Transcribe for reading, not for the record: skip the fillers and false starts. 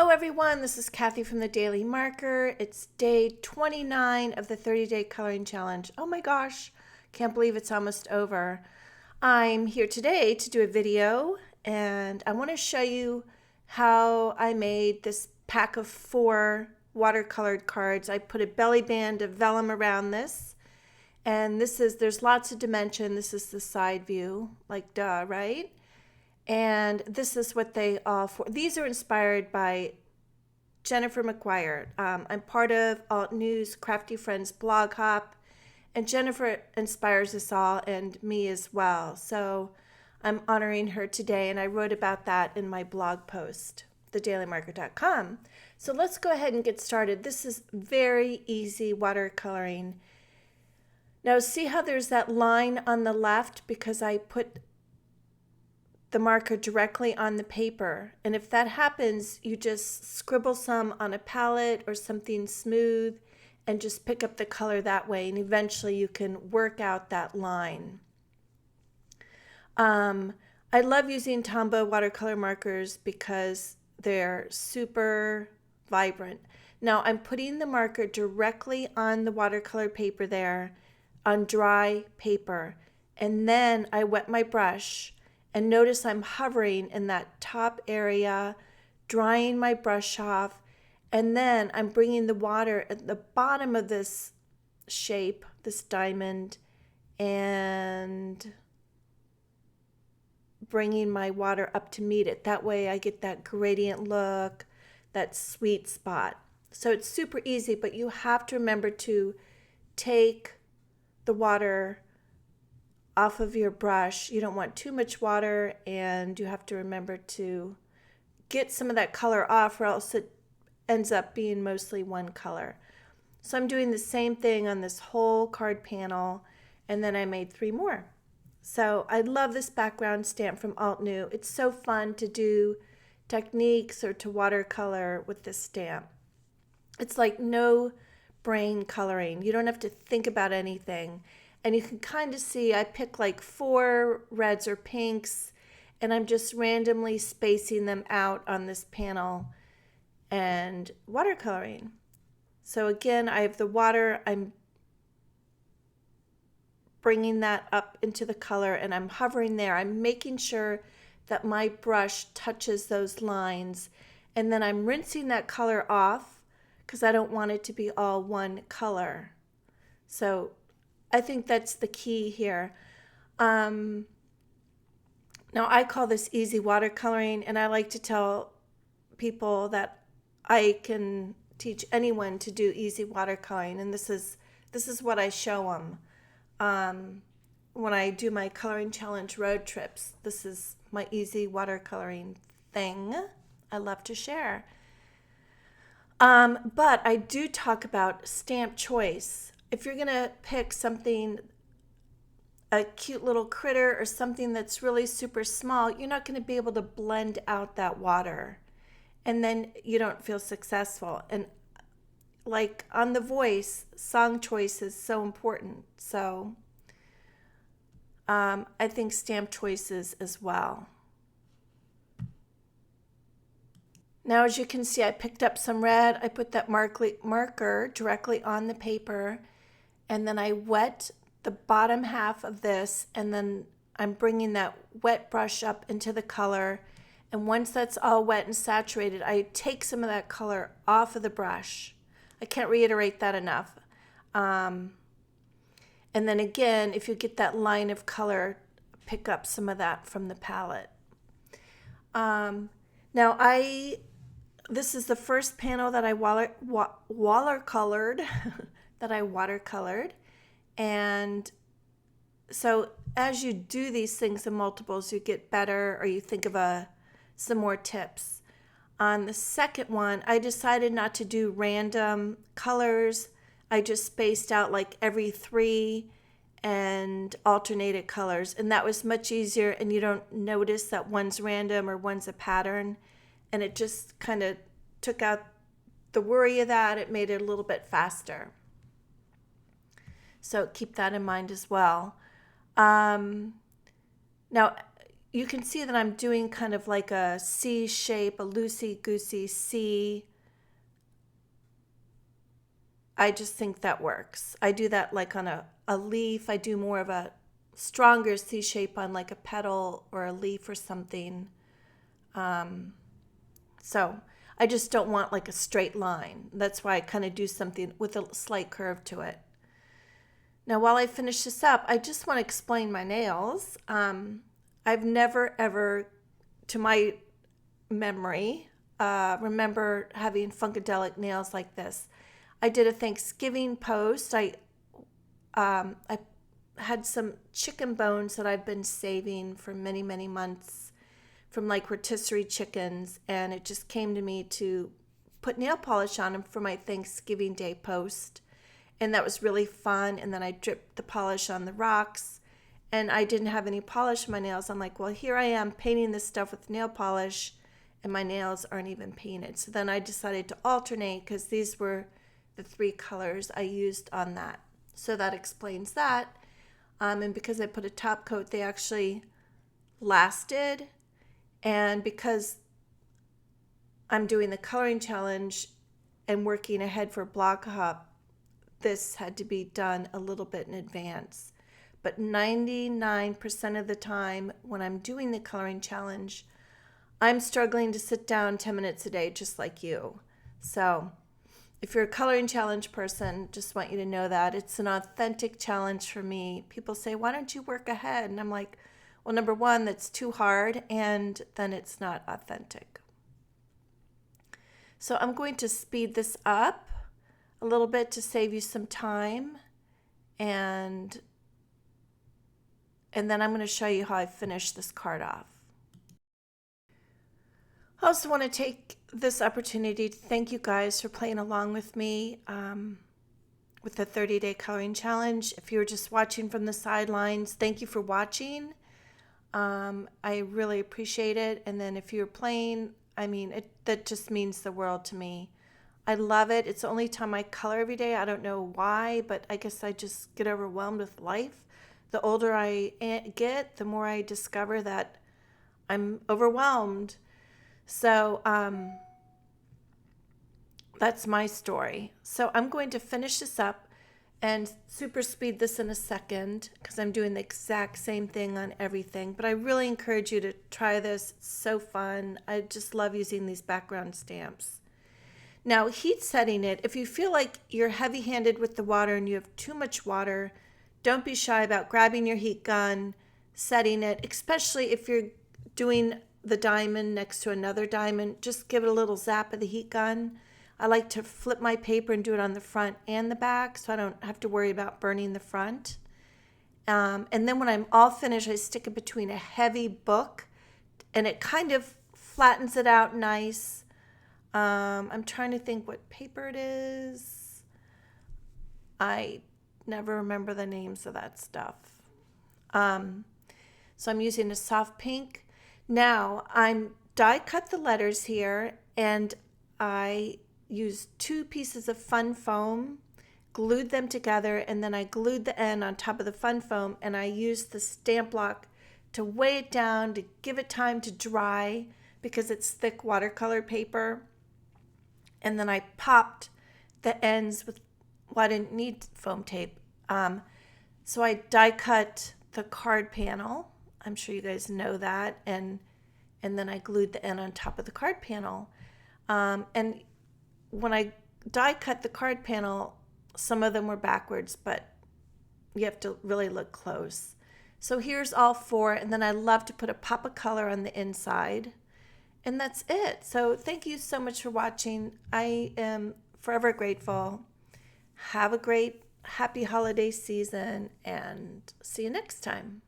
Hello everyone, this is Kathy from the Daily Marker. It's day 29 of the 30-day coloring challenge. Oh my gosh, can't believe it's almost over. I'm here today to do a video and I want to show you how I made this pack of 4 watercolored cards. I put a belly band of vellum around this, and there's lots of dimension. This is the side view, like duh, right? And this is what they all for. These are inspired by Jennifer McGuire. I'm part of Altenew's Crafty Friends blog hop, and Jennifer inspires us all and me as well. So I'm honoring her today, and I wrote about that in my blog post, TheDailyMarker.com. So let's go ahead and get started. This is very easy watercoloring. Now see how there's that line on the left because I put the marker directly on the paper, and if that happens, you just scribble some on a palette or something smooth and just pick up the color that way, and eventually you can work out that line. I love using Tombow watercolor markers because they're super vibrant. Now I'm putting the marker directly on the watercolor paper there, on dry paper, and then I wet my brush. And notice I'm hovering in that top area, drying my brush off, and then I'm bringing the water at the bottom of this shape, this diamond, and bringing my water up to meet it. That way I get that gradient look, that sweet spot. So it's super easy, but you have to remember to take the water off of your brush. You don't want too much water, and you have to remember to get some of that color off, or else it ends up being mostly one color. So I'm doing the same thing on this whole card panel, and then I made 3 more. So I love this background stamp from Altenew. It's so fun to do techniques or to watercolor with this stamp. It's like no brain coloring. You don't have to think about anything. And you can kind of see I pick like 4 reds or pinks, and I'm just randomly spacing them out on this panel and watercoloring. So again, I have the water, I'm bringing that up into the color, and I'm hovering there. I'm making sure that my brush touches those lines, and then I'm rinsing that color off because I don't want it to be all one color. So I think that's the key here. Now I call this easy watercoloring, and I like to tell people that I can teach anyone to do easy watercoloring, and this is what I show them when I do my coloring challenge road trips. This is my easy watercoloring thing I love to share. But I do talk about stamp choice. If you're going to pick something, a cute little critter or something that's really super small, you're not going to be able to blend out that water, and then you don't feel successful. And like on The Voice, song choice is so important. So I think stamp choices as well. Now, as you can see, I picked up some red. I put that marker directly on the paper, and then I wet the bottom half of this, and then I'm bringing that wet brush up into the color. And once that's all wet and saturated, I take some of that color off of the brush. I can't reiterate that enough. And then again, if you get that line of color, pick up some of that from the palette. Now this is the first panel that I watercolored, and so as you do these things in multiples, you get better, or you think of some more tips. On the second one, I decided not to do random colors. I just spaced out like every 3 and alternated colors, and that was much easier, and you don't notice that one's random or one's a pattern, and it just kind of took out the worry of that. It made it a little bit faster. So keep that in mind as well. Now, you can see that I'm doing kind of like a C shape, a loosey-goosey C. I just think that works. I do that like on a leaf. I do more of a stronger C shape on like a petal or a leaf or something. So I just don't want like a straight line. That's why I kind of do something with a slight curve to it. Now, while I finish this up, I just want to explain my nails. I've never ever, to my memory, remember having funkadelic nails like this. I did a Thanksgiving post. I had some chicken bones that I've been saving for many, many months from like rotisserie chickens, and it just came to me to put nail polish on them for my Thanksgiving Day post, and that was really fun. And then I dripped the polish on the rocks, and I didn't have any polish on my nails. I'm like, well, here I am painting this stuff with nail polish, and my nails aren't even painted. So then I decided to alternate because these were the 3 colors I used on that. So that explains that. And because I put a top coat, they actually lasted. And because I'm doing the coloring challenge and working ahead for Block Hop, this had to be done a little bit in advance. But 99% of the time when I'm doing the coloring challenge, I'm struggling to sit down 10 minutes a day, just like you. So if you're a coloring challenge person, just want you to know that it's an authentic challenge for me. People say, why don't you work ahead? And I'm like, well, number one, that's too hard, and then it's not authentic. So I'm going to speed this up a little bit to save you some time, and then I'm going to show you how I finish this card off. I also want to take this opportunity to thank you guys for playing along with me with the 30-day coloring challenge. If you were just watching from the sidelines, thank you for watching. I really appreciate it. And then if you're playing, I mean, that just means the world to me. I love it. It's the only time I color every day. I don't know why, but I guess I just get overwhelmed with life. The older I get, the more I discover that I'm overwhelmed. So that's my story. So I'm going to finish this up and super speed this in a second because I'm doing the exact same thing on everything. But I really encourage you to try this. It's so fun. I just love using these background stamps. Now, heat setting it. If you feel like you're heavy-handed with the water and you have too much water, don't be shy about grabbing your heat gun, setting it, especially if you're doing the diamond next to another diamond. Just give it a little zap of the heat gun. I like to flip my paper and do it on the front and the back so I don't have to worry about burning the front. And then when I'm all finished, I stick it between a heavy book and it kind of flattens it out nice. I'm trying to think what paper it is. I never remember the names of that stuff. So I'm using a soft pink. Now I'm die cut the letters here, and I used 2 pieces of fun foam, glued them together, and then I glued the end on top of the fun foam, and I used the stamp block to weigh it down to give it time to dry because it's thick watercolor paper. And then I popped the ends with, well, I didn't need foam tape. So I die cut the card panel. I'm sure you guys know that. And then I glued the end on top of the card panel. And when I die cut the card panel, some of them were backwards, but you have to really look close. So here's all 4. And then I love to put a pop of color on the inside. And that's it. So thank you so much for watching. I am forever grateful. Have a great, happy holiday season, and see you next time.